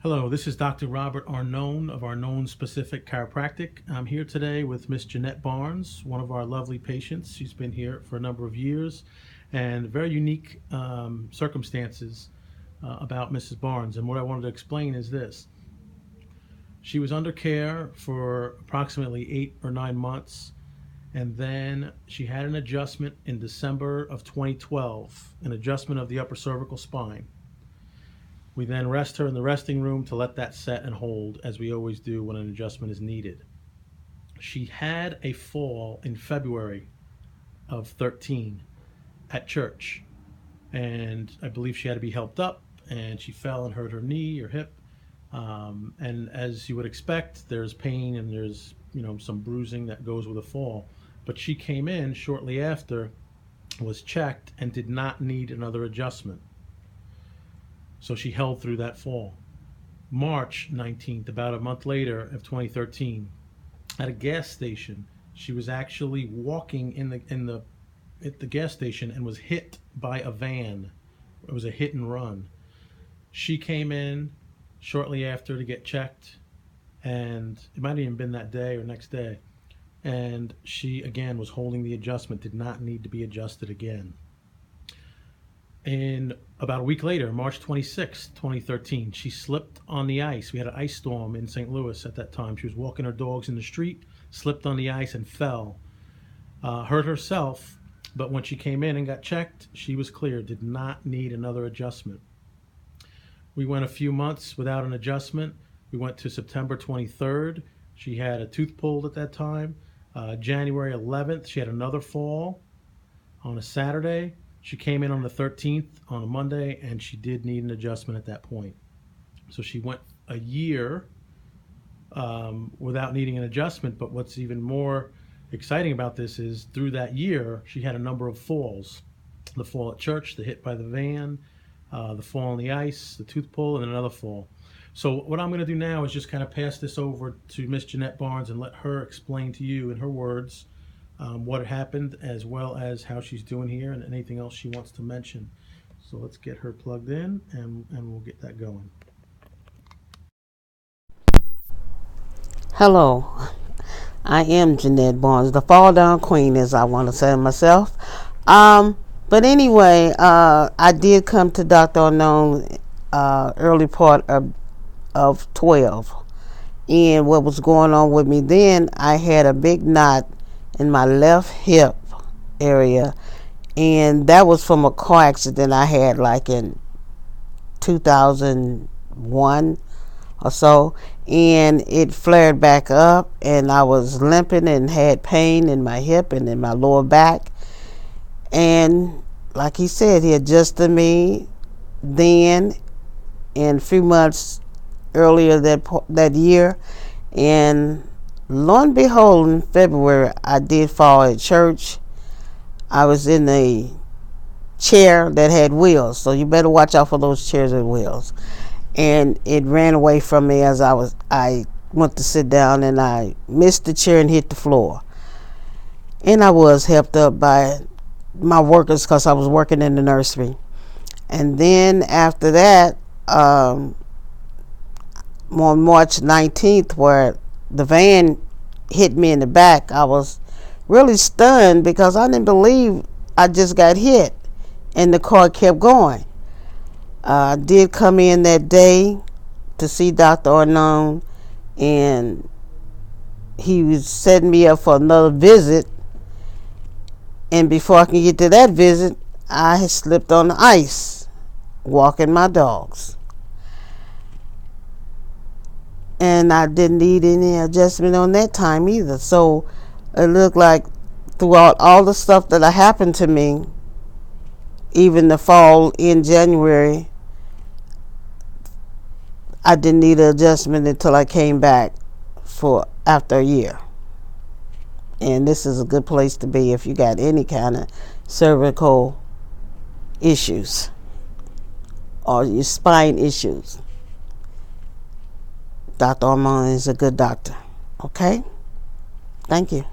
Hello, this is Dr. Robert Arnone of Arnone Specific Chiropractic. I'm here today with Miss Jeanette Barnes, one of our lovely patients. She's been here for a number of years, and very unique circumstances about Mrs. Barnes. And what I wanted to explain is this. She was under care for approximately 8 or 9 months, and then she had an adjustment in December of 2012, an adjustment of the upper cervical spine. We then rest her in the resting room to let that set and hold, as we always do when an adjustment is needed. She had a fall in February of 13 at church, and I believe she had to be helped up, and she fell and hurt her knee or hip. And as you would expect, there's pain and there's some bruising that goes with a fall. But she came in shortly after, was checked, and did not need another adjustment. So she held through that fall. March 19th, about a month later of 2013, at a gas station, she was actually walking at the gas station and was hit by a van. It was a hit and run. She came in shortly after to get checked, and it might have even been that day or next day. And she again was holding the adjustment, did not need to be adjusted again. And about a week later, March 26, 2013, she slipped on the ice. We had an ice storm in St. Louis at that time. She was walking her dogs in the street, slipped on the ice and fell. Hurt herself, but when she came in and got checked, she was clear, did not need another adjustment. We went a few months without an adjustment. We went to September 23rd. She had a tooth pulled at that time. January 11th, she had another fall on a Saturday. She came in on the 13th on a Monday, and she did need an adjustment at that point. So she went a year without needing an adjustment. But what's even more exciting about this is through that year, she had a number of falls. The fall at church, the hit by the van, the fall on the ice, the tooth pull, and another fall. So what I'm going to do now is just kind of pass this over to Miss Jeanette Barnes and let her explain to you in her words what happened, as well as how she's doing here and anything else she wants to mention. So let's get her plugged in and we'll get that going. Hello, I am Jeanette Barnes, the fall down queen, as I want to say myself. But anyway, I did come to Dr. Arnone early part of 12. And what was going on with me then, I had a big knot in my left hip area, and that was from a car accident I had like in 2001 or so, and it flared back up, and I was limping and had pain in my hip and in my lower back. And like he said, he adjusted me then, and a few months earlier that year, and lo and behold, in February, I did fall at church. I was in a chair that had wheels, so you better watch out for those chairs with wheels. And it ran away from me as I went to sit down, and I missed the chair and hit the floor. And I was helped up by my workers because I was working in the nursery. And then after that, on March 19th, where the van hit me in the back, I was really stunned because I didn't believe I just got hit, and the car kept going. I did come in that day to see Dr. Arnone, and he was setting me up for another visit. And before I can get to that visit, I had slipped on the ice walking my dogs. And I didn't need any adjustment on that time either. So it looked like throughout all the stuff that happened to me, even the fall in January, I didn't need an adjustment until I came back for after a year. And this is a good place to be if you got any kind of cervical issues or your spine issues. Dr. Arnone is a good doctor. Okay? Thank you.